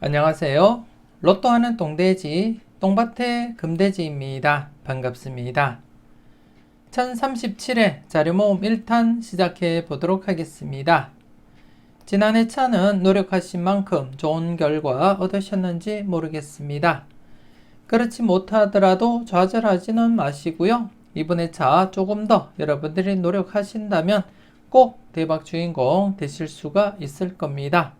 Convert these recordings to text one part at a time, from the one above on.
안녕하세요. 로또 하는 똥돼지, 똥밭의 금돼지입니다. 반갑습니다. 1037회 자료모음 1탄 시작해 보도록 하겠습니다. 지난해 차는 노력하신 만큼 좋은 결과 얻으셨는지 모르겠습니다. 그렇지 못하더라도 좌절하지는 마시고요. 이번에 차 조금 더 여러분들이 노력하신다면 꼭 대박 주인공 되실 수가 있을 겁니다.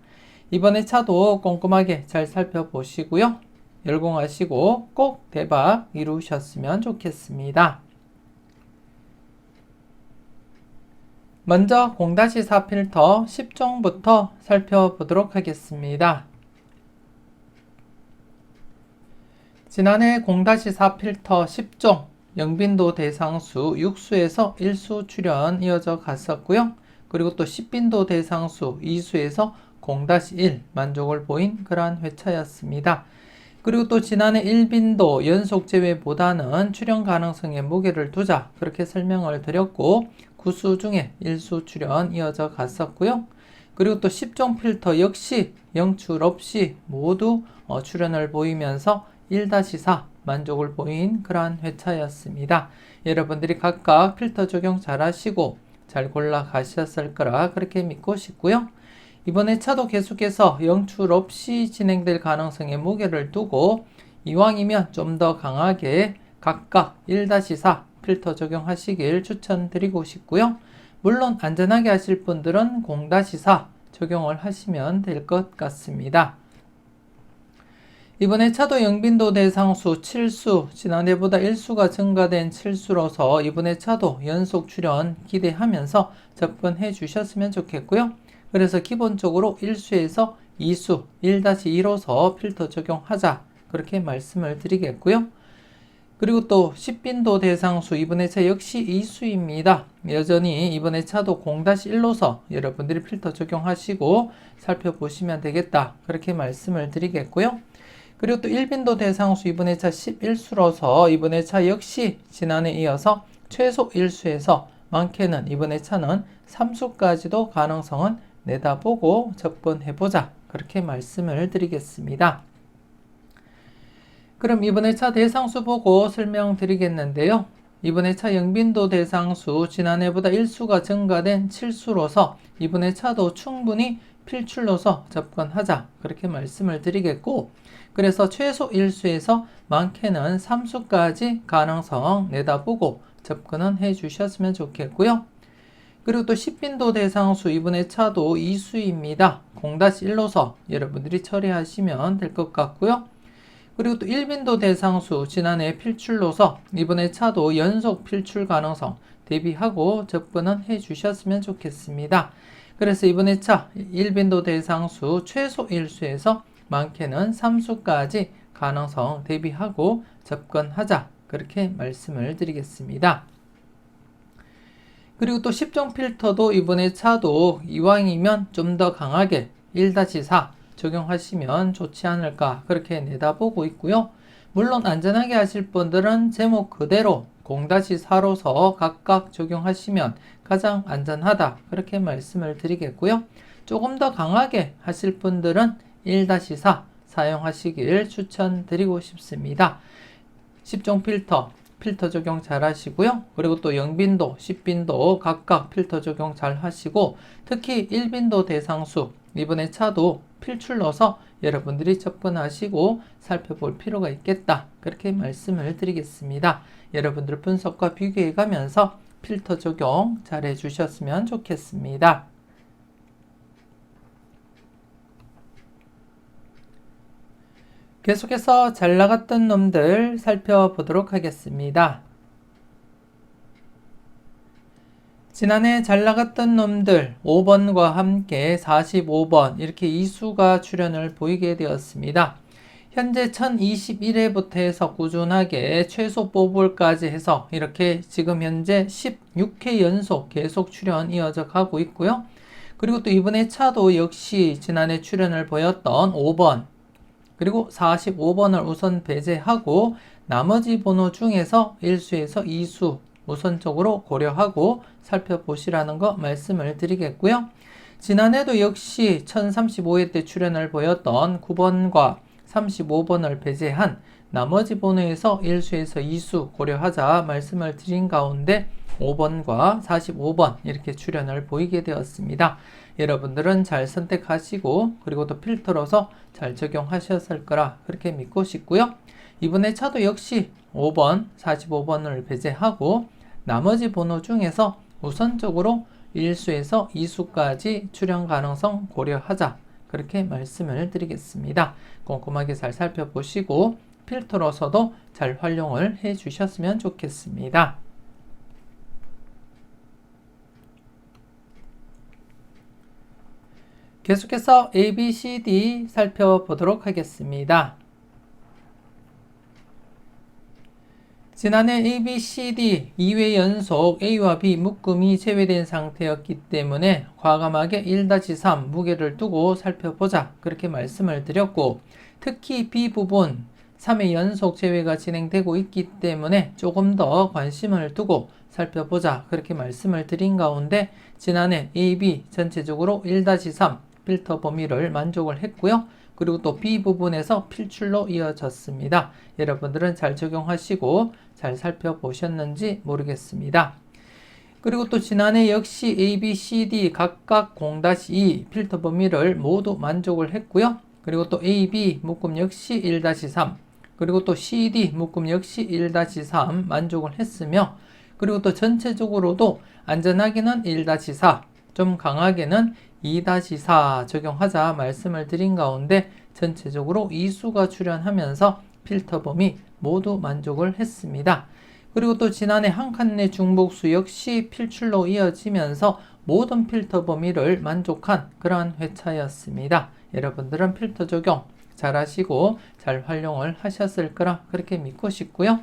이번에 차도 꼼꼼하게 잘 살펴보시고요. 열공하시고 꼭 대박 이루셨으면 좋겠습니다. 먼저 0-4 필터 10종부터 살펴보도록 하겠습니다. 지난해 0-4 필터 10종 영빈도 대상수 6수에서 1수 출현 이어져 갔었고요. 그리고 또 10빈도 대상수 2수에서 0-1 만족을 보인 그러한 회차였습니다. 그리고 또 지난해 1빈도 연속 제외보다는 출현 가능성에 무게를 두자 그렇게 설명을 드렸고 9수 중에 1수 출현 이어져 갔었고요. 그리고 또 10종 필터 역시 영출 없이 모두 출현을 보이면서 1-4 만족을 보인 그러한 회차였습니다. 여러분들이 각각 필터 적용 잘 하시고 잘 골라 가셨을 거라 그렇게 믿고 싶고요. 이번에 차도 계속해서 영출 없이 진행될 가능성에 무게를 두고 이왕이면 좀 더 강하게 각각 1-4 필터 적용하시길 추천드리고 싶고요. 물론 안전하게 하실 분들은 0-4 적용을 하시면 될 것 같습니다. 이번에 차도 영빈도 대상수 7수, 지난해보다 1수가 증가된 7수로서 이번에 차도 연속 출현 기대하면서 접근해 주셨으면 좋겠고요. 그래서 기본적으로 1수에서 2수, 1-2로서 필터 적용하자 그렇게 말씀을 드리겠고요. 그리고 또 10빈도 대상수 이번에 차 역시 2수입니다. 여전히 이번에 차도 0-1로서 여러분들이 필터 적용하시고 살펴보시면 되겠다 그렇게 말씀을 드리겠고요. 그리고 또 1빈도 대상수 이번에 차 11수로서 이번에 차 역시 지난해 이어서 최소 1수에서 많게는 이번에 차는 3수까지도 가능성은 내다보고 접근해보자 그렇게 말씀을 드리겠습니다. 그럼 이번에 차 대상수 보고 설명드리겠는데요. 이번에 차 영빈도 대상수 지난해보다 1수가 증가된 7수로서 이번에 차도 충분히 필출로서 접근하자 그렇게 말씀을 드리겠고 그래서 최소 1수에서 많게는 3수까지 가능성 내다보고 접근은 해주셨으면 좋겠고요. 그리고 또 10빈도 대상수 이번에 차도 2수입니다. 0-1로서 여러분들이 처리하시면 될 것 같고요. 그리고 또 1빈도 대상수 지난해 필출로서 이번에 차도 연속 필출 가능성 대비하고 접근은 해주셨으면 좋겠습니다. 그래서 이번에 차 1빈도 대상수 최소 1수에서 많게는 3수까지 가능성 대비하고 접근하자 그렇게 말씀을 드리겠습니다. 그리고 또 10종 필터도 이번에 차도 이왕이면 좀 더 강하게 1-4 적용하시면 좋지 않을까 그렇게 내다보고 있고요. 물론 안전하게 하실 분들은 제목 그대로 0-4로서 각각 적용하시면 가장 안전하다 그렇게 말씀을 드리겠고요. 조금 더 강하게 하실 분들은 1-4 사용하시길 추천드리고 싶습니다. 10종 필터 적용 잘 하시고요. 그리고 또 영빈도, 10빈도 각각 필터 적용 잘 하시고 특히 1빈도 대상수 이번에 차도 필출로서 여러분들이 접근하시고 살펴볼 필요가 있겠다 그렇게 말씀을 드리겠습니다. 여러분들 분석과 비교해 가면서 필터 적용 잘 해주셨으면 좋겠습니다. 계속해서 잘 나갔던 놈들 살펴보도록 하겠습니다. 지난해 잘 나갔던 놈들 5번과 함께 45번 이렇게 2수가 출현을 보이게 되었습니다. 현재 1021회부터 해서 꾸준하게 최소 뽑을까지 해서 이렇게 지금 현재 16회 연속 계속 출현 이어져 가고 있고요. 그리고 또 이번에 차도 역시 지난해 출현을 보였던 5번 그리고 45번을 우선 배제하고 나머지 번호 중에서 1수에서 2수 우선적으로 고려하고 살펴보시라는 거 말씀을 드리겠고요. 지난해도 역시 1035회 때 출연을 보였던 9번과 35번을 배제한 나머지 번호에서 1수에서 2수 고려하자 말씀을 드린 가운데 5번과 45번 이렇게 출연을 보이게 되었습니다. 여러분들은 잘 선택하시고 그리고 또 필터로서 잘 적용하셨을 거라 그렇게 믿고 싶고요. 이번에 차도 역시 5번, 45번을 배제하고 나머지 번호 중에서 우선적으로 1수에서 2수까지 출연 가능성 고려하자 그렇게 말씀을 드리겠습니다. 꼼꼼하게 잘 살펴보시고 필터로서도 잘 활용을 해 주셨으면 좋겠습니다. 계속해서 A, B, C, D 살펴보도록 하겠습니다. 지난해 A, B, C, D 2회 연속 A와 B 묶음이 제외된 상태였기 때문에 과감하게 1-3 무게를 두고 살펴보자 그렇게 말씀을 드렸고, 특히 B 부분 3회 연속 제외가 진행되고 있기 때문에 조금 더 관심을 두고 살펴보자 그렇게 말씀을 드린 가운데 지난해 A, B 전체적으로 1-3 필터 범위를 만족을 했고요. 그리고 또 B 부분에서 필출로 이어졌습니다. 여러분들은 잘 적용하시고 잘 살펴보셨는지 모르겠습니다. 그리고 또 지난해 역시 A, B, C, D 각각 0-2 필터 범위를 모두 만족을 했고요. 그리고 또 A, B 묶음 역시 1-3 그리고 또 C, D 묶음 역시 1-3 만족을 했으며, 그리고 또 전체적으로도 안전하게는 1-4 좀 강하게는 2-4 적용하자 말씀을 드린 가운데 전체적으로 2수가 출연하면서 필터 범위 모두 만족을 했습니다. 그리고 또 지난해 한 칸 내 중복수 역시 필출로 이어지면서 모든 필터 범위를 만족한 그러한 회차였습니다. 여러분들은 필터 적용 잘 하시고 잘 활용을 하셨을 거라 그렇게 믿고 싶고요.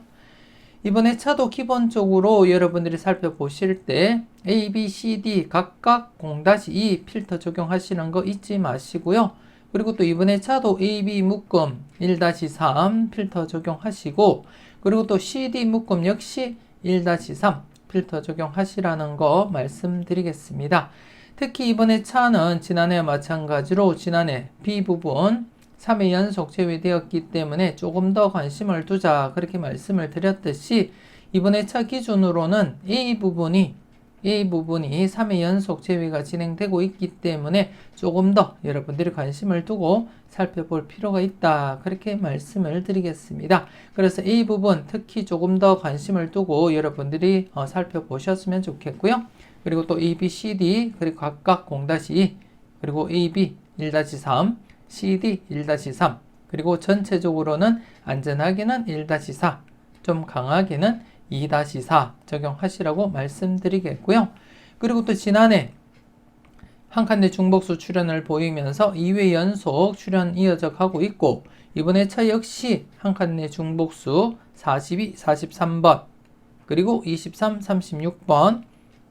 이번 회차도 기본적으로 여러분들이 살펴보실 때 A, B, C, D 각각 0-2 필터 적용하시는 거 잊지 마시고요. 그리고 또 이번 회차도 A, B 묶음 1-3 필터 적용하시고, 그리고 또 C, D 묶음 역시 1-3 필터 적용하시라는 거 말씀드리겠습니다. 특히 이번 회차는 지난해와 마찬가지로 지난해 B 부분 3회 연속 제외되었기 때문에 조금 더 관심을 두자 그렇게 말씀을 드렸듯이, 이번 회차 기준으로는 A 부분이 3회 연속 제외가 진행되고 있기 때문에 조금 더 여러분들이 관심을 두고 살펴볼 필요가 있다 그렇게 말씀을 드리겠습니다. 그래서 A 부분 특히 조금 더 관심을 두고 여러분들이 살펴보셨으면 좋겠고요. 그리고 또 A, B, C, D 그리고 각각 0-2 그리고 A, B 1-3 CD 1-3 그리고 전체적으로는 안전하게는 1-4 좀 강하게는 2-4 적용하시라고 말씀드리겠고요. 그리고 또 지난해 한 칸 내 중복수 출연을 보이면서 2회 연속 출연 이어져 가고 있고, 이번 회차 역시 한 칸 내 중복수 42, 43번 그리고 23, 36번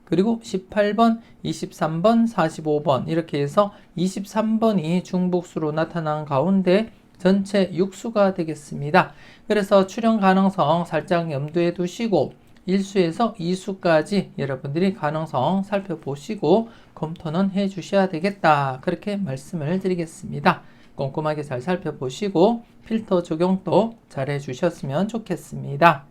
그리고 18번, 23번, 45번 이렇게 해서 23번이 중복수로 나타난 가운데 전체 6수가 되겠습니다. 그래서 출연 가능성 살짝 염두에 두시고 1수에서 2수까지 여러분들이 가능성 살펴보시고 검토는 해 주셔야 되겠다 그렇게 말씀을 드리겠습니다. 꼼꼼하게 잘 살펴보시고 필터 적용도 잘 해주셨으면 좋겠습니다.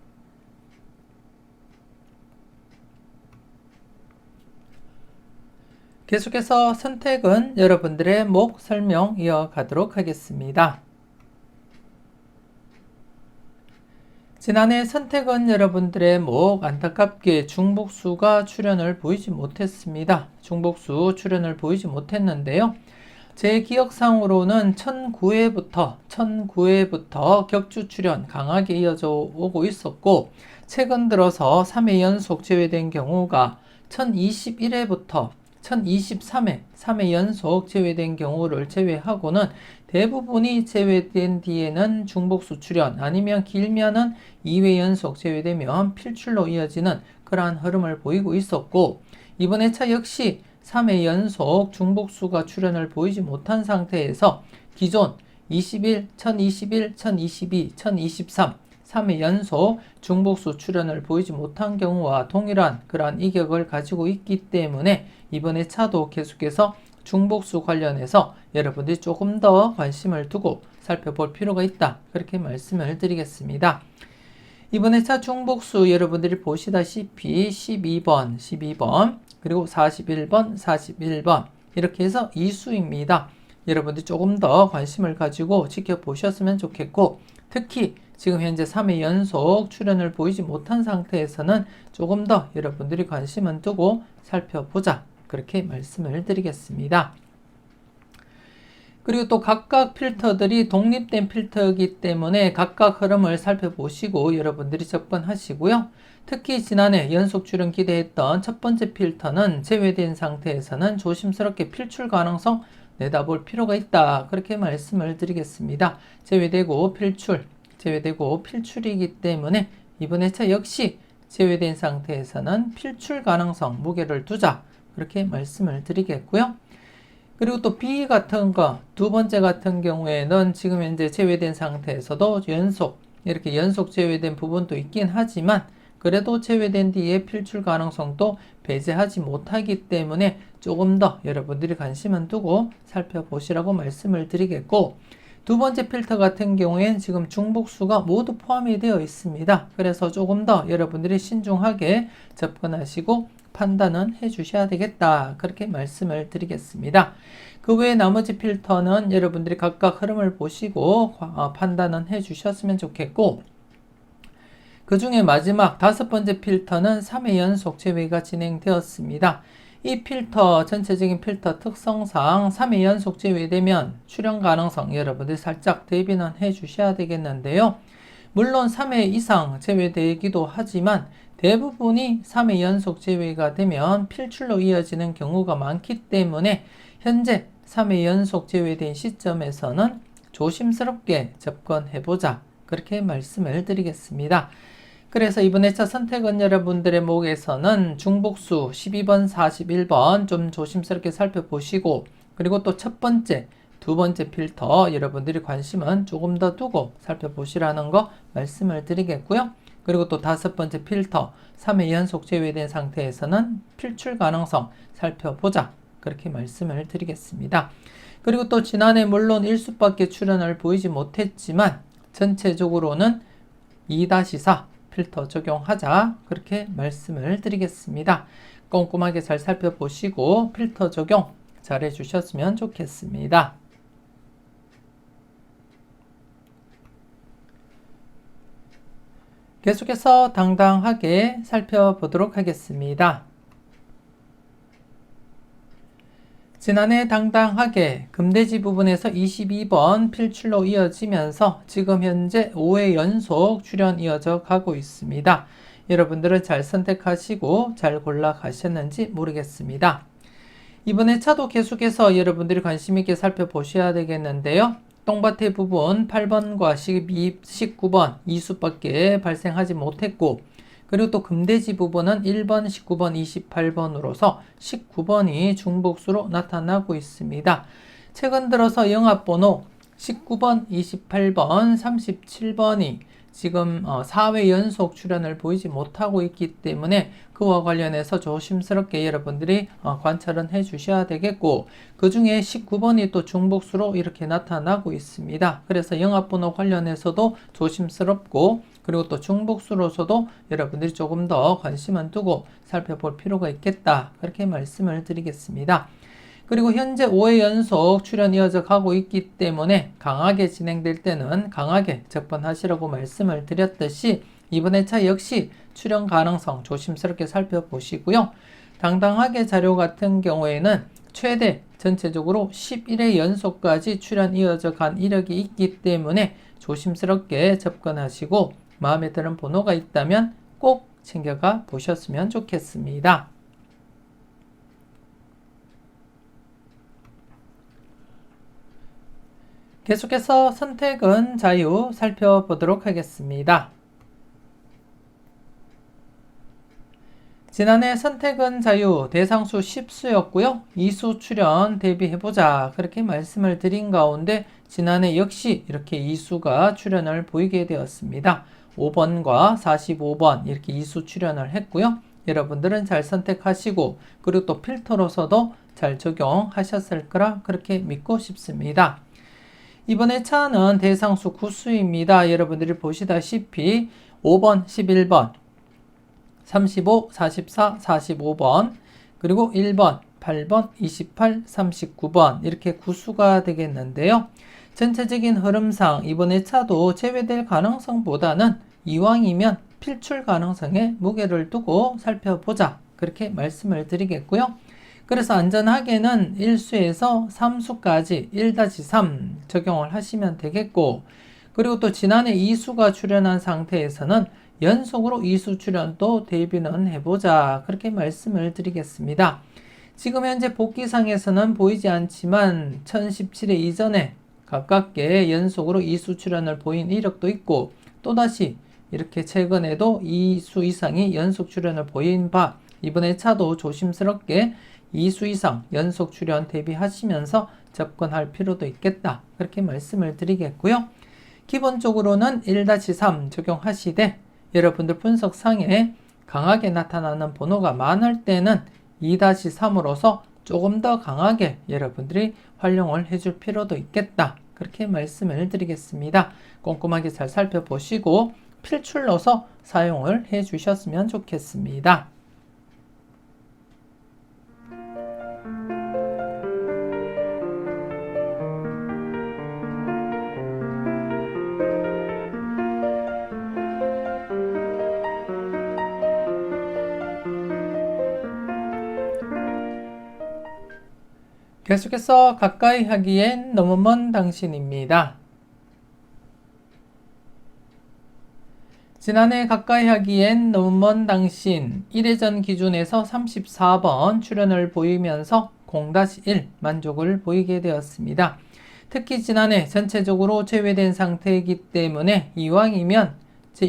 계속해서 선택은 여러분들의 목 설명 이어가도록 하겠습니다. 지난해 선택은 여러분들의 목 안타깝게 중복수가 출연을 보이지 못했습니다. 중복수 출연을 보이지 못했는데요. 제 기억상으로는 1009회부터 격주 출연 강하게 이어져 오고 있었고, 최근 들어서 3회 연속 제외된 경우가 1021회부터 1023회 3회 연속 제외된 경우를 제외하고는 대부분이 제외된 뒤에는 중복수 출연 아니면 길면은 2회 연속 제외되면 필출로 이어지는 그러한 흐름을 보이고 있었고, 이번 회차 역시 3회 연속 중복수가 출연을 보이지 못한 상태에서 기존 21, 1021, 1022, 1023 3회 연속 중복수 출연을 보이지 못한 경우와 동일한 그러한 이격을 가지고 있기 때문에 이번 회차도 계속해서 중복수 관련해서 여러분들이 조금 더 관심을 두고 살펴볼 필요가 있다. 그렇게 말씀을 드리겠습니다. 이번 회차 중복수 여러분들이 보시다시피 12번, 그리고 41번 이렇게 해서 이수입니다. 여러분들이 조금 더 관심을 가지고 지켜보셨으면 좋겠고, 특히 지금 현재 3회 연속 출연을 보이지 못한 상태에서는 조금 더 여러분들이 관심을 두고 살펴보자. 그렇게 말씀을 드리겠습니다. 그리고 또 각각 필터들이 독립된 필터이기 때문에 각각 흐름을 살펴보시고 여러분들이 접근하시고요. 특히 지난해 연속 출연 기대했던 첫 번째 필터는 제외된 상태에서는 조심스럽게 필출 가능성 내다볼 필요가 있다. 그렇게 말씀을 드리겠습니다. 제외되고 필출이기 때문에 이번 회차 역시 제외된 상태에서는 필출 가능성 무게를 두자. 그렇게 말씀을 드리겠고요. 그리고 또 B 같은 거, 두 번째 같은 경우에는 지금 현재 제외된 상태에서도 이렇게 연속 제외된 부분도 있긴 하지만 그래도 제외된 뒤에 필출 가능성도 배제하지 못하기 때문에 조금 더 여러분들이 관심을 두고 살펴보시라고 말씀을 드리겠고, 두 번째 필터 같은 경우엔 지금 중복수가 모두 포함이 되어 있습니다. 그래서 조금 더 여러분들이 신중하게 접근하시고 판단은 해 주셔야 되겠다. 그렇게 말씀을 드리겠습니다. 그 외에 나머지 필터는 여러분들이 각각 흐름을 보시고 판단은 해 주셨으면 좋겠고, 그 중에 마지막 다섯 번째 필터는 3회 연속 제외가 진행되었습니다. 이 필터, 전체적인 필터 특성상 3회 연속 제외되면 출현 가능성 여러분들 살짝 대비는 해 주셔야 되겠는데요. 물론 3회 이상 제외되기도 하지만 대부분이 3회 연속 제외가 되면 필출로 이어지는 경우가 많기 때문에 현재 3회 연속 제외된 시점에서는 조심스럽게 접근해보자. 그렇게 말씀을 드리겠습니다. 그래서 이번 회차 선택은 여러분들의 목에서는 중복수 12번, 41번 좀 조심스럽게 살펴보시고, 그리고 또 첫 번째, 두 번째 필터 여러분들이 관심은 조금 더 두고 살펴보시라는 거 말씀을 드리겠고요. 그리고 또 다섯 번째 필터 3회 연속 제외된 상태에서는 필출 가능성 살펴보자. 그렇게 말씀을 드리겠습니다. 그리고 또 지난해 물론 1수밖에 출연을 보이지 못했지만 전체적으로는 2-4 필터 적용하자. 그렇게 말씀을 드리겠습니다. 꼼꼼하게 잘 살펴보시고 필터 적용 잘 해주셨으면 좋겠습니다. 계속해서 당당하게 살펴보도록 하겠습니다. 지난해 당당하게 금대지 부분에서 22번 필출로 이어지면서 지금 현재 5회 연속 출연 이어져 가고 있습니다. 여러분들은 잘 선택하시고 잘 골라 가셨는지 모르겠습니다. 이번에 차도 계속해서 여러분들이 관심 있게 살펴보셔야 되겠는데요. 똥밭의 부분 8번과 19번 2수밖에 발생하지 못했고, 그리고 또 금대지 부분은 1번, 19번, 28번으로서 19번이 중복수로 나타나고 있습니다. 최근 들어서 영합번호 19번, 28번, 37번이 지금 4회 연속 출연을 보이지 못하고 있기 때문에 그와 관련해서 조심스럽게 여러분들이 관찰은 해 주셔야 되겠고, 그 중에 19번이 또 중복수로 이렇게 나타나고 있습니다. 그래서 영합번호 관련해서도 조심스럽고, 그리고 또 중복수로서도 여러분들이 조금 더 관심을 두고 살펴볼 필요가 있겠다. 그렇게 말씀을 드리겠습니다. 그리고 현재 5회 연속 출연 이어져 가고 있기 때문에 강하게 진행될 때는 강하게 접근하시라고 말씀을 드렸듯이 이번 회차 역시 출연 가능성 조심스럽게 살펴보시고요. 당당하게 자료 같은 경우에는 최대 전체적으로 11회 연속까지 출연 이어져 간 이력이 있기 때문에 조심스럽게 접근하시고 마음에 드는 번호가 있다면 꼭 챙겨가 보셨으면 좋겠습니다. 계속해서 선택은 자유 살펴보도록 하겠습니다. 지난해 선택은 자유 대상수 10수였고요. 2수 출연 대비해보자. 그렇게 말씀을 드린 가운데 지난해 역시 이렇게 2수가 출연을 보이게 되었습니다. 5번과 45번 이렇게 2수 출연을 했고요. 여러분들은 잘 선택하시고, 그리고 또 필터로서도 잘 적용하셨을 거라 그렇게 믿고 싶습니다. 이번에 차는 대상수 구수입니다. 여러분들이 보시다시피 5번, 11번, 35, 44, 45번, 그리고 1번, 8번, 28, 39번 이렇게 구수가 되겠는데요. 전체적인 흐름상 이번에 차도 제외될 가능성보다는 이왕이면 필출 가능성에 무게를 두고 살펴보자 그렇게 말씀을 드리겠고요. 그래서 안전하게는 1수에서 3수까지 1-3 적용을 하시면 되겠고, 그리고 또 지난해 2수가 출현한 상태에서는 연속으로 2수 출현도 대비는 해보자 그렇게 말씀을 드리겠습니다. 지금 현재 복기상에서는 보이지 않지만 1017회 이전에 가깝게 연속으로 2수 출현을 보인 이력도 있고, 또다시 이렇게 최근에도 2수 이상이 연속 출현을 보인 바, 이번에 차도 조심스럽게 2수 이상 연속 출현 대비하시면서 접근할 필요도 있겠다 그렇게 말씀을 드리겠고요. 기본적으로는 1-3 적용하시되 여러분들 분석상에 강하게 나타나는 번호가 많을 때는 2-3으로서 조금 더 강하게 여러분들이 활용을 해줄 필요도 있겠다 그렇게 말씀을 드리겠습니다. 꼼꼼하게 잘 살펴보시고 필출로서 사용을 해 주셨으면 좋겠습니다. 계속해서 가까이 하기엔 너무 먼 당신입니다. 지난해 가까이 하기엔 너무 먼 당신 1회전 기준에서 34번 출현을 보이면서 0-1 만족을 보이게 되었습니다. 특히 지난해 전체적으로 제외된 상태이기 때문에 이왕이면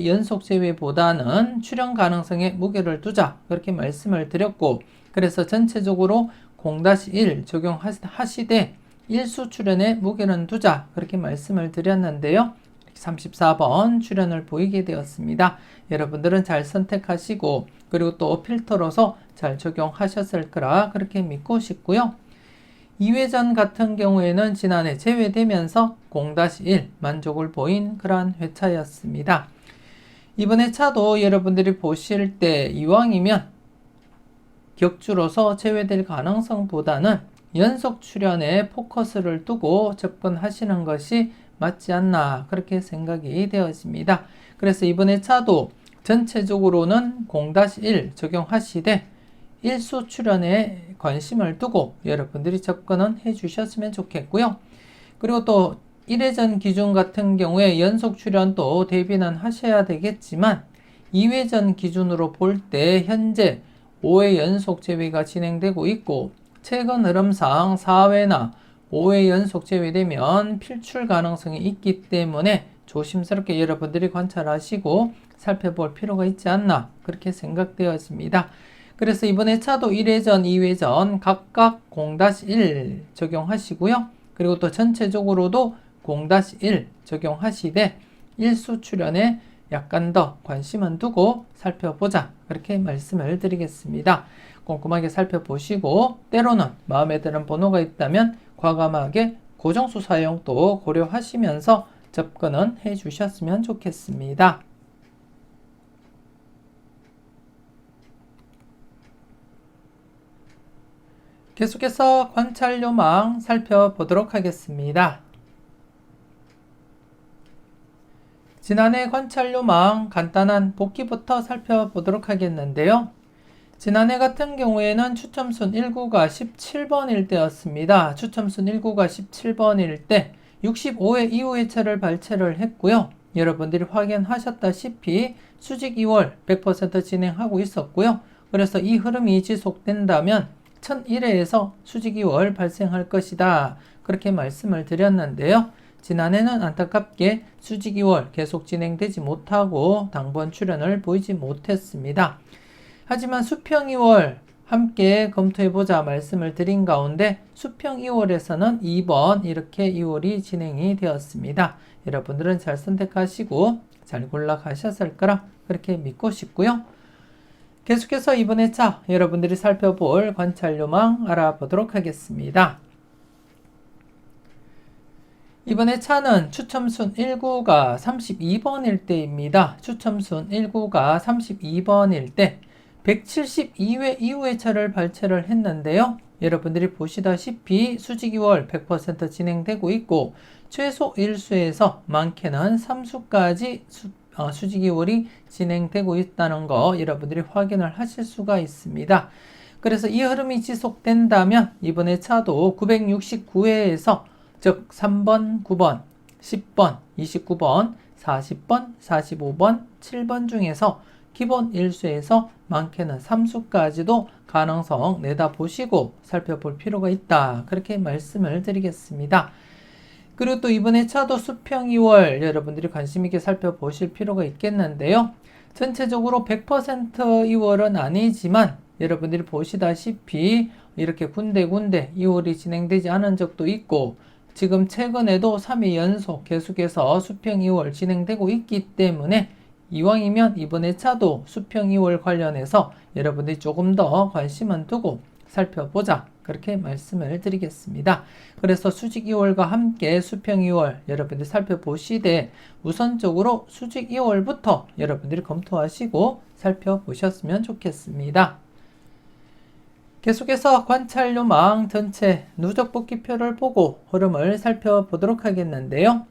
연속 제외보다는 출현 가능성에 무게를 두자 그렇게 말씀을 드렸고, 그래서 전체적으로 0-1 적용하시되 1수 출현에 무게는 두자 그렇게 말씀을 드렸는데요. 34번 출현을 보이게 되었습니다. 여러분들은 잘 선택하시고 그리고 또 필터로서 잘 적용하셨을 거라 그렇게 믿고 싶고요. 2회전 같은 경우에는 지난해 제외되면서 0-1 만족을 보인 그러한 회차였습니다. 이번에 차도 여러분들이 보실 때 이왕이면 격주로서 제외될 가능성보다는 연속 출현에 포커스를 두고 접근하시는 것이 맞지 않나 그렇게 생각이 되어집니다. 그래서 이번에 차도 전체적으로는 0-1 적용하시되 1수 출현에 관심을 두고 여러분들이 접근은 해 주셨으면 좋겠고요. 그리고 또 1회전 기준 같은 경우에 연속 출현도 대비는 하셔야 되겠지만 2회전 기준으로 볼 때 현재 5회 연속 제외가 진행되고 있고, 최근 흐름상 4회나 5회 연속 제외되면 필출 가능성이 있기 때문에 조심스럽게 여러분들이 관찰하시고 살펴볼 필요가 있지 않나 그렇게 생각되어집니다. 그래서 이번에 차도 1회전, 2회전 각각 0-1 적용하시고요. 그리고 또 전체적으로도 0-1 적용하시되 1수 출현에 약간 더 관심은 두고 살펴보자 그렇게 말씀을 드리겠습니다. 꼼꼼하게 살펴보시고 때로는 마음에 드는 번호가 있다면 과감하게 고정수 사용도 고려하시면서 접근은 해 주셨으면 좋겠습니다. 계속해서 관찰 요망 살펴보도록 하겠습니다. 지난해 관찰 요망 간단한 복기부터 살펴보도록 하겠는데요. 지난해 같은 경우에는 추첨순 1구가 17번일 때였습니다. 추첨순 1구가 17번일 때 65회 이후 회차를 발췌를 했고요. 여러분들이 확인하셨다시피 수직 2월 100% 진행하고 있었고요. 그래서 이 흐름이 지속된다면 1001회에서 수직 2월 발생할 것이다 그렇게 말씀을 드렸는데요. 지난해는 안타깝게 수직 2월 계속 진행되지 못하고 당번 출현을 보이지 못했습니다. 하지만 수평 2월 함께 검토해보자 말씀을 드린 가운데 수평 2월에서는 2번 이렇게 2월이 진행이 되었습니다. 여러분들은 잘 선택하시고 잘 골라가셨을 거라 그렇게 믿고 싶고요. 계속해서 이번 회차 여러분들이 살펴볼 관찰요망 알아보도록 하겠습니다. 이번 회차는 추첨순 1구가 32번일 때입니다. 추첨순 1구가 32번일 때 172회 이후 회차를 발췌를 했는데요. 여러분들이 보시다시피 수직이월 100% 진행되고 있고 최소 1수에서 많게는 3수까지 수직이월이 진행되고 있다는 거 여러분들이 확인을 하실 수가 있습니다. 그래서 이 흐름이 지속된다면 이번 회차도 969회에서 즉 3번, 9번, 10번, 29번, 40번, 45번, 7번 중에서 기본 1수에서 많게는 3수까지도 가능성 내다보시고 살펴볼 필요가 있다. 그렇게 말씀을 드리겠습니다. 그리고 또 이번 회차도 수평 2월 여러분들이 관심 있게 살펴보실 필요가 있겠는데요. 전체적으로 100% 2월은 아니지만 여러분들이 보시다시피 이렇게 군데군데 2월이 진행되지 않은 적도 있고 지금 최근에도 3일 연속 계속해서 수평 2월 진행되고 있기 때문에 이왕이면 이번 회차도 수평 2월 관련해서 여러분들이 조금 더 관심은 두고 살펴보자. 그렇게 말씀을 드리겠습니다. 그래서 수직 2월과 함께 수평 2월 여러분들이 살펴보시되 우선적으로 수직 2월부터 여러분들이 검토하시고 살펴보셨으면 좋겠습니다. 계속해서 관찰요망 전체 누적 복귀표를 보고 흐름을 살펴보도록 하겠는데요.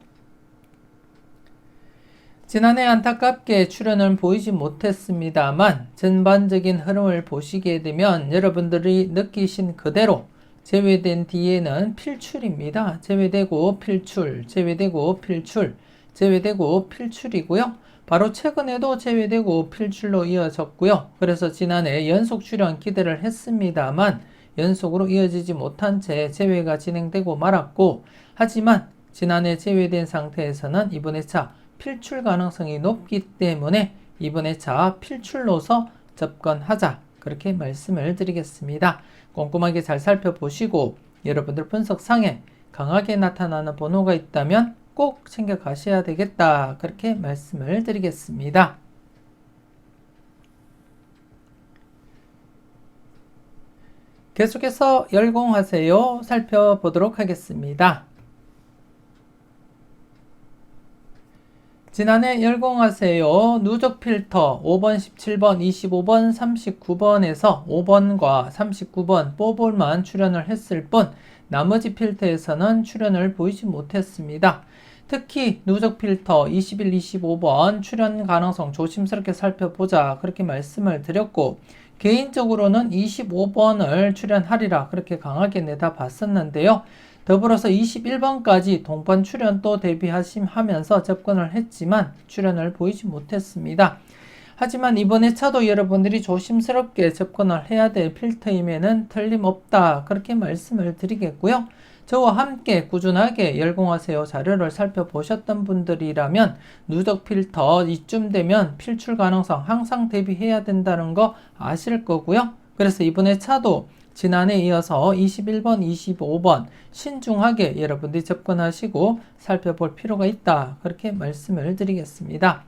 지난해 안타깝게 출현을 보이지 못했습니다만 전반적인 흐름을 보시게 되면 여러분들이 느끼신 그대로 제외된 뒤에는 필출입니다. 제외되고 필출, 제외되고 필출, 제외되고 필출이고요. 바로 최근에도 제외되고 필출로 이어졌고요. 그래서 지난해 연속 출현 기대를 했습니다만 연속으로 이어지지 못한 채 제외가 진행되고 말았고 하지만 지난해 제외된 상태에서는 이번 회차 필출 가능성이 높기 때문에 이번 회차 필출로서 접근하자 그렇게 말씀을 드리겠습니다. 꼼꼼하게 잘 살펴보시고 여러분들 분석상에 강하게 나타나는 번호가 있다면 꼭 챙겨 가셔야 되겠다 그렇게 말씀을 드리겠습니다. 계속해서 열공하세요 살펴보도록 하겠습니다. 지난해 열공하세요 누적 필터 5번, 17번, 25번, 39번에서 5번과 39번 뽀볼만 출연을 했을 뿐 나머지 필터에서는 출연을 보이지 못했습니다. 특히 누적 필터 21, 25번 출연 가능성 조심스럽게 살펴보자 그렇게 말씀을 드렸고 개인적으로는 25번을 출연하리라 그렇게 강하게 내다봤었는데요. 더불어서 21번까지 동반 출연도 대비하면서 접근을 했지만 출연을 보이지 못했습니다. 하지만 이번 회차도 여러분들이 조심스럽게 접근을 해야 될 필터임에는 틀림없다 그렇게 말씀을 드리겠고요. 저와 함께 꾸준하게 열공하세요 자료를 살펴보셨던 분들이라면 누적 필터 이쯤 되면 필출 가능성 항상 대비해야 된다는 거 아실 거고요. 그래서 이번 회차도 지난해 이어서 21번, 25번 신중하게 여러분들이 접근하시고 살펴볼 필요가 있다. 그렇게 말씀을 드리겠습니다.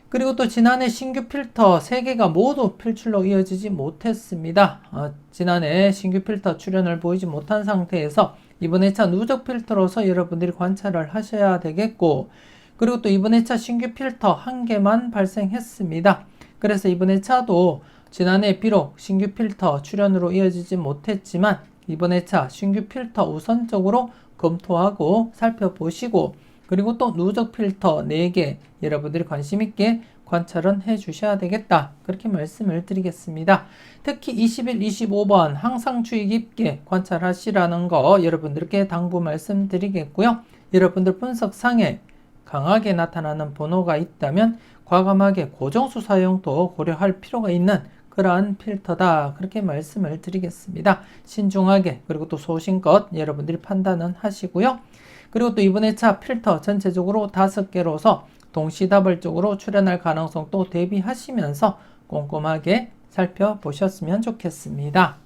그리고 또 지난해 신규 필터 3개가 모두 필출로 이어지지 못했습니다. 지난해 신규 필터 출연을 보이지 못한 상태에서 이번 회차 누적 필터로서 여러분들이 관찰을 하셔야 되겠고 그리고 또 이번 회차 신규 필터 1개만 발생했습니다. 그래서 이번 회차도 지난해 비록 신규 필터 출연으로 이어지지 못했지만 이번 회차 신규 필터 우선적으로 검토하고 살펴보시고 그리고 또 누적 필터 4개 여러분들이 관심 있게 관찰은 해 주셔야 되겠다 그렇게 말씀을 드리겠습니다. 특히 21, 25번 항상 주의 깊게 관찰하시라는 거 여러분들께 당부 말씀드리겠고요. 여러분들 분석상에 강하게 나타나는 번호가 있다면 과감하게 고정수 사용도 고려할 필요가 있는 그러한 필터다 그렇게 말씀을 드리겠습니다. 신중하게 그리고 또 소신껏 여러분들이 판단은 하시고요. 그리고 또 이번 회차 필터 전체적으로 5개로서 동시다발적으로 출현할 가능성도 대비하시면서 꼼꼼하게 살펴보셨으면 좋겠습니다.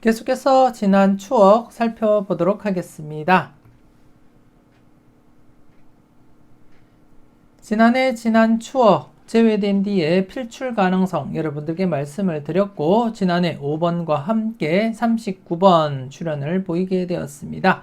계속해서 지난 추억 살펴보도록 하겠습니다. 지난해 지난 추억 제외된 뒤에 필출 가능성 여러분들께 말씀을 드렸고 지난해 5번과 함께 39번 출연을 보이게 되었습니다.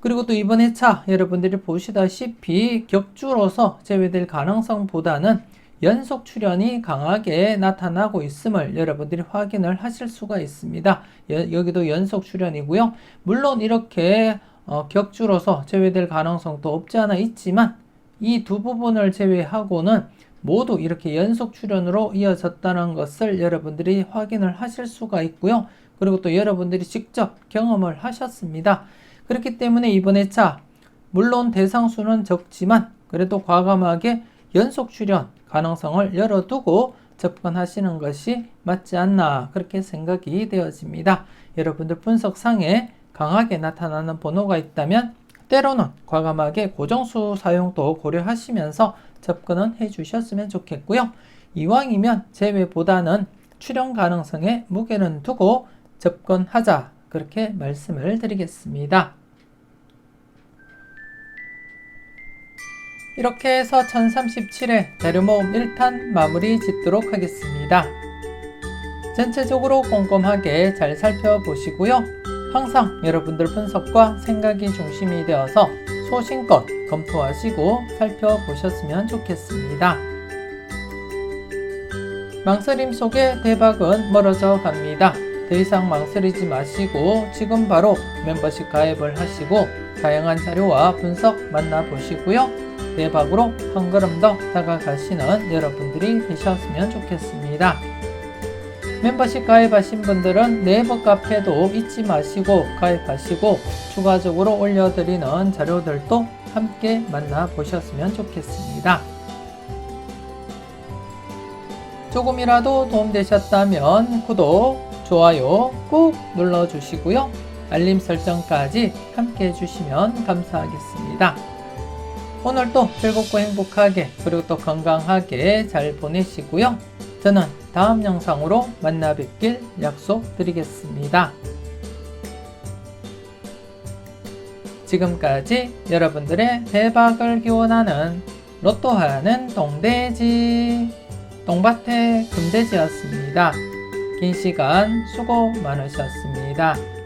그리고 또 이번 회차 여러분들이 보시다시피 격주로서 제외될 가능성보다는 연속 출연이 강하게 나타나고 있음을 여러분들이 확인을 하실 수가 있습니다. 여기도 연속 출연이고요. 물론 이렇게 격주로서 제외될 가능성도 없지 않아 있지만 이 두 부분을 제외하고는 모두 이렇게 연속 출연으로 이어졌다는 것을 여러분들이 확인을 하실 수가 있고요. 그리고 또 여러분들이 직접 경험을 하셨습니다. 그렇기 때문에 이번 회차 물론 대상수는 적지만 그래도 과감하게 연속 출연 가능성을 열어두고 접근하시는 것이 맞지 않나 그렇게 생각이 되어집니다. 여러분들 분석상에 강하게 나타나는 번호가 있다면 때로는 과감하게 고정수 사용도 고려하시면서 접근은 해주셨으면 좋겠고요. 이왕이면 제외보다는 출연 가능성에 무게는 두고 접근하자 그렇게 말씀을 드리겠습니다. 이렇게 해서 1037회 자료모음 1탄 마무리 짓도록 하겠습니다. 전체적으로 꼼꼼하게 잘 살펴보시고요. 항상 여러분들 분석과 생각이 중심이 되어서 소신껏 검토하시고 살펴보셨으면 좋겠습니다. 망설임 속에 대박은 멀어져 갑니다. 더 이상 망설이지 마시고 지금 바로 멤버십 가입을 하시고 다양한 자료와 분석 만나보시고요. 대박으로 한 걸음 더 다가가시는 여러분들이 되셨으면 좋겠습니다. 멤버십 가입하신 분들은 네이버 카페도 잊지 마시고 가입하시고 추가적으로 올려드리는 자료들도 함께 만나보셨으면 좋겠습니다. 조금이라도 도움되셨다면 구독, 좋아요 꾹 눌러주시고요. 알림 설정까지 함께 해주시면 감사하겠습니다. 오늘도 즐겁고 행복하게 그리고 또 건강하게 잘 보내시고요. 저는 다음 영상으로 만나 뵙길 약속드리겠습니다. 지금까지 여러분들의 대박을 기원하는 로또하는 동돼지 똥밭의 금돼지였습니다. 긴 시간 수고 많으셨습니다.